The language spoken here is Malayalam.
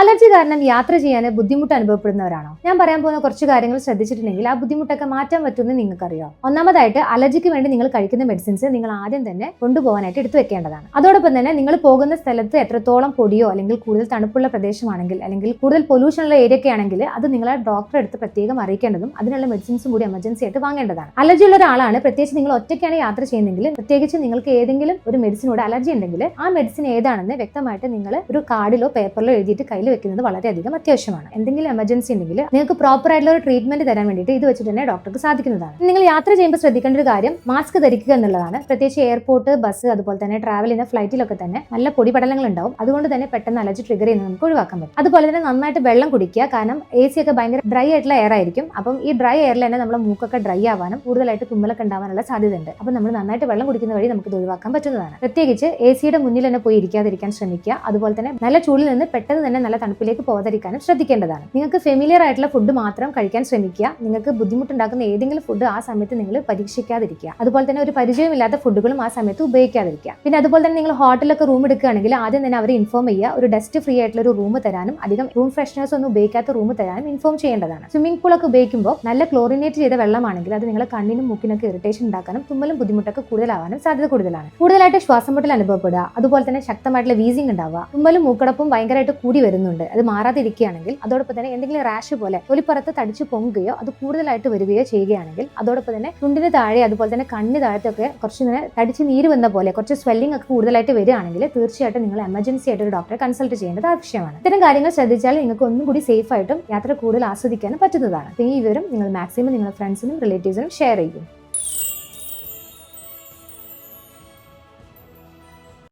അലർജി കാരണം യാത്ര ചെയ്യാൻ ബുദ്ധിമുട്ട് അനുഭവപ്പെടുന്നവരാണോ? ഞാൻ പറയാൻ പോകുന്ന കുറച്ച് കാര്യങ്ങൾ ശ്രദ്ധിച്ചിട്ടുണ്ടെങ്കിൽ ആ ബുദ്ധിമുട്ടൊക്കെ മാറ്റാൻ പറ്റുമെന്ന് നിങ്ങൾക്കറിയോ? ഒന്നാമതായിട്ട്, അലർജിക്ക് വേണ്ടി നിങ്ങൾ കഴിക്കുന്ന മെഡിസിൻസ് നിങ്ങൾ ആദ്യം തന്നെ കൊണ്ടുപോകാനായിട്ട് എടുത്തു വെക്കേണ്ടതാണ്. അതോടൊപ്പം തന്നെ നിങ്ങൾ പോകുന്ന സ്ഥലത്ത് എത്രത്തോളം പൊടിയോ അല്ലെങ്കിൽ കൂടുതൽ തണുപ്പുള്ള പ്രദേശമാണെങ്കിൽ അല്ലെങ്കിൽ കൂടുതൽ പൊല്യൂഷൻ ഉള്ള ഏരിയ ഒക്കെ ആണെങ്കിൽ അത് നിങ്ങളെ ഡോക്ടറെ അടുത്ത് പ്രത്യേകം അറിയിക്കേണ്ടതും അതിനുള്ള മെഡിസിൻസും കൂടി എമർജൻസി ആയിട്ട് വാങ്ങേണ്ടതാണ്. അലർജി ഉള്ള ഒരാളാണ്, പ്രത്യേകിച്ച് നിങ്ങൾ ഒറ്റയ്ക്കാണ് യാത്ര ചെയ്യുന്നതെങ്കിൽ, പ്രത്യേകിച്ച് നിങ്ങൾക്ക് ഏതെങ്കിലും ഒരു മെഡിസിനോട് അലർജി ഉണ്ടെങ്കിൽ ആ മെഡിസിൻ ഏതാണെന്ന് വ്യക്തമായിട്ട് നിങ്ങൾ ഒരു കാർഡിലോ പേപ്പറിലോ എഴുതിയിട്ട് കയ്യിൽ വെക്കുന്നത് വളരെയധികം അത്യാവശ്യമാണ്. എന്തെങ്കിലും എമർജൻസി ഉണ്ടെങ്കിൽ നിങ്ങൾക്ക് പ്രോപ്പർ ആയിട്ടുള്ള ഒരു ട്രീറ്റ്മെന്റ് തരാൻ വേണ്ടിയിട്ട് ഇത് വെച്ചിട്ട് തന്നെ ഡോക്ടർക്ക് സാധിക്കുന്നതാണ്. നിങ്ങൾ യാത്ര ചെയ്യുമ്പോൾ ശ്രദ്ധിക്കേണ്ട ഒരു കാര്യം മാസ്ക് ധരിക്കുക എന്നുള്ളതാണ്. പ്രത്യേകിച്ച് എയർപോർട്ട്, ബസ്, അതുപോലെ തന്നെ ട്രാവൽ ചെയ്യുന്ന ഫ്ലൈറ്റിലൊക്കെ തന്നെ നല്ല പൊടിപടലങ്ങൾ ഉണ്ടാവും. അതുകൊണ്ട് തന്നെ പെട്ടെന്ന് അലർജി ട്രിഗർ ചെയ്യുന്നത് നമുക്ക് ഒഴിവാക്കാൻ പറ്റും. അതുപോലെ തന്നെ നന്നായിട്ട് വെള്ളം കുടിക്കുക. കാരണം AC ഒക്കെ ഭയങ്കര ഡ്രൈ ആയിട്ടുള്ള എയർ ആയിരിക്കും. അപ്പം ഈ ഡ്രൈ എയറിൽ തന്നെ നമ്മുടെ മൂക്കൊക്കെ ഡ്രൈ ആവാനും കൂടുതലായിട്ട് തുമ്മലൊക്കെ ഉണ്ടാവാനുള്ള സാധ്യതയുണ്ട്. അപ്പം നമ്മൾ നന്നായിട്ട് വെള്ളം കുടിക്കുന്ന വഴി നമുക്ക് ഇത് ഒഴിവാക്കാൻ പറ്റുന്നതാണ്. പ്രത്യേകിച്ച് AC മുന്നിൽ തന്നെ പോയി ഇരിക്കാതിരിക്കാൻ ശ്രമിക്കുക. അതുപോലെ തന്നെ നല്ല ചൂടിൽ നിന്ന് പെട്ടെന്ന് തന്നെ നല്ല തണുപ്പിലേക്ക് പോകാതിരിക്കാനും ശ്രദ്ധിക്കേണ്ടതാണ്. നിങ്ങൾക്ക് ഫെമിലിയർ ആയിട്ടുള്ള ഫുഡ് മാത്രം കഴിക്കാൻ ശ്രമിക്കുക. നിങ്ങൾക്ക് ബുദ്ധിമുട്ടുണ്ടാക്കുന്ന ഏതെങ്കിലും ഫുഡ് ആ സമയത്ത് നിങ്ങൾ പരീക്ഷിക്കാതിരിക്കുക. അതുപോലെ തന്നെ ഒരു പരിചയമില്ലാത്ത ഫുഡുകളും ആ സമയത്ത് ഉപയോഗിക്കാതിരിക്കുക. പിന്നെ അതുപോലെ തന്നെ നിങ്ങൾ ഹോട്ടലൊക്കെ റൂം എടുക്കുകയാണെങ്കിൽ ആദ്യം തന്നെ അവരെ ഇൻഫോം ചെയ്യുക. ഒരു ഡസ്റ്റ് ഫ്രീ ആയിട്ടുള്ള ഒരു റൂം തരാനും അധികം റൂം ഫ്രഷ്നേഴ്സ് ഒന്നും ഉപയോഗിക്കാത്ത റൂം തരാനും ഇൻഫോം ചെയ്യേണ്ടതാണ്. സ്വിമ്മിംഗ് പൂളൊക്കെ ഉപയോഗിക്കുമ്പോൾ നല്ല ക്ലോറിനേറ്റ് ചെയ്ത വെള്ളമാണെങ്കിൽ അത് നിങ്ങളെ കണ്ണിനും മൂക്കിനൊക്കെ ഇറിറ്റേഷൻ ഉണ്ടാക്കാനും തുമ്മലും ബുദ്ധിമുട്ടൊക്കെ കൂടുതലാവാനും സാധ്യത കൂടുതലാണ്. കൂടുതലായിട്ട് ശ്വാസം മുട്ടൽ അനുഭവപ്പെടുക, അതുപോലെ തന്നെ ശക്തമായിട്ടുള്ള വീസിംഗ് ഉണ്ടാവുക, തുമ്മലും മൂക്കടപ്പും ഭയങ്കരമായിട്ട് കൂടി വരുന്നുണ്ട്, അത് മാറാതിരിക്കുകയാണെങ്കിൽ, അതോടൊപ്പം തന്നെ എന്തെങ്കിലും റാഷ് പോലെ തൊലിപ്പുറത്ത് തടിച്ചു പൊങ്ങുകയോ അത് കൂടുതലായിട്ട് വരികയോ ചെയ്യുകയാണെങ്കിൽ, അതോടൊപ്പം തന്നെ ചുണ്ടിന് താഴെ അതുപോലെ തന്നെ കണ്ണിന് താഴത്തൊക്കെ കുറച്ച് ഇങ്ങനെ തടിച്ച് നീര് വന്ന പോലെ കുറച്ച് സ്വെല്ലിംഗ് ഒക്കെ കൂടുതലായിട്ട് വരികയാണെങ്കിൽ തീർച്ചയായിട്ടും നിങ്ങൾ എമർജൻസി ആയിട്ട് ഒരു ഡോക്ടറെ കൺസൾട്ട് ചെയ്യേണ്ടത് ആവശ്യമാണ്. ഇത്തരം കാര്യങ്ങൾ ശ്രദ്ധിച്ചാൽ നിങ്ങൾക്ക് ഒന്നും കൂടി സേഫ് ആയിട്ടും യാത്ര കൂടുതൽ ആസ്വദിക്കാനും പറ്റുന്നതാണ്. ഈ വിവരം നിങ്ങൾ മാക്സിമം നിങ്ങളുടെ ഫ്രണ്ട്സിനും റിലേറ്റീവ്സിനും ഷെയർ ചെയ്യും.